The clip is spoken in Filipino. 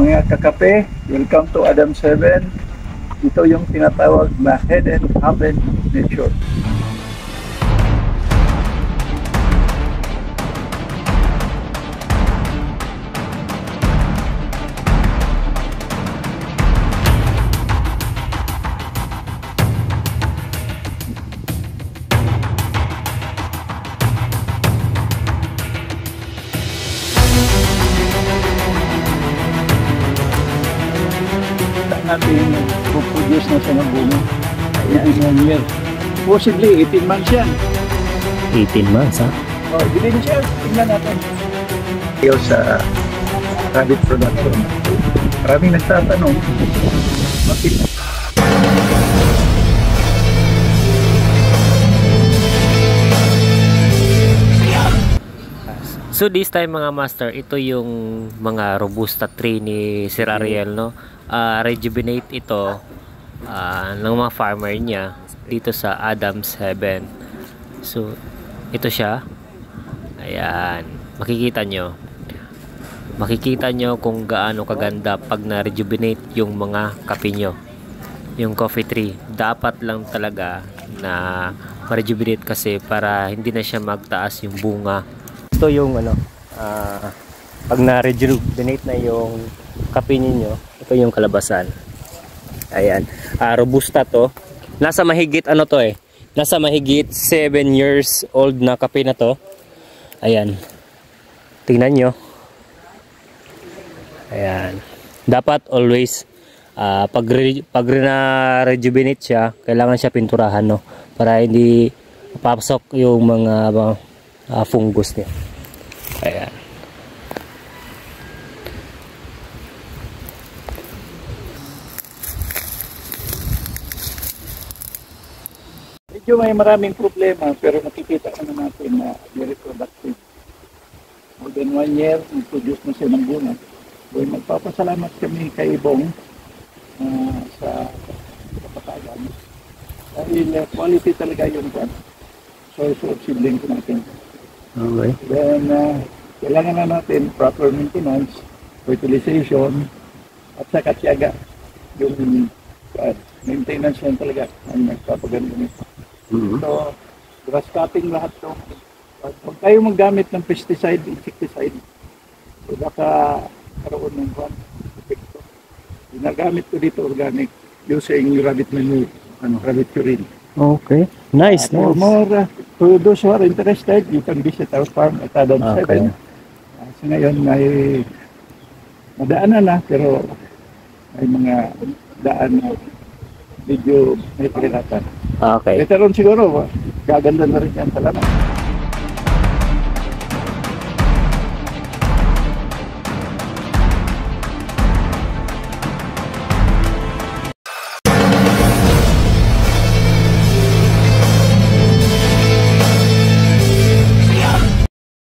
Mga kakape, welcome to Adam 7. Ito yung tinatawag na Hidden Haven Nature. Natin produce na siya ng bunga. Ayan, 1 year. Possibly 18 months yan. 18 months, ha? Oh, bilhin siya. Tingnan natin. Ayaw sa rabbit production. Maraming nagtatanong. Bakit? So this time mga master, ito yung mga robusta tree ni Sir Ariel, no? Rejuvenate ito ng mga farmer niya dito sa Adams Heaven. So ito siya. Ayan, makikita nyo kung gaano kaganda pag na-rejuvenate yung mga kape nyo, yung coffee tree. Dapat lang talaga na ma-rejuvenate kasi para hindi na siya magtaas yung bunga. Ito yung pag na-rejuvenate na yung kape ninyo, ito yung kalabasan. Ayan, robusta to. Nasa mahigit nasa mahigit 7 years old na kape na to. Ayan, tingnan nyo. Ayan, dapat always pag na-rejuvenate siya, kailangan siya pinturahan, no, para hindi papasok yung mga fungus niya. Ayan. Medyo may maraming problema pero nakikita naman natin na very productive. More than 1 year, nag-produce na siya ng bunga. So, magpapasalamat kami kay Bong sa kapatagan. Dahil quality talaga yung source of seedling natin. Okay. Then, kailangan na natin proper maintenance, fertilization, at saka tiyaga. Yung maintenance yan talaga ang nagpapaganda nito. So, grass cutting lahat to. Huwag tayo maggamit ng pesticide, insecticide. So, baka karoon ng epekto. Ginagamit ko dito organic using rabbit manure, rabbit urine. Okay. Nice, For those who are interested, you can visit our farm at Adam 7. So ngayon may madaanan na, pero may mga daan na medyo may pagkakatan. Okay. Later on siguro, gaganda na rin yan. Salamat.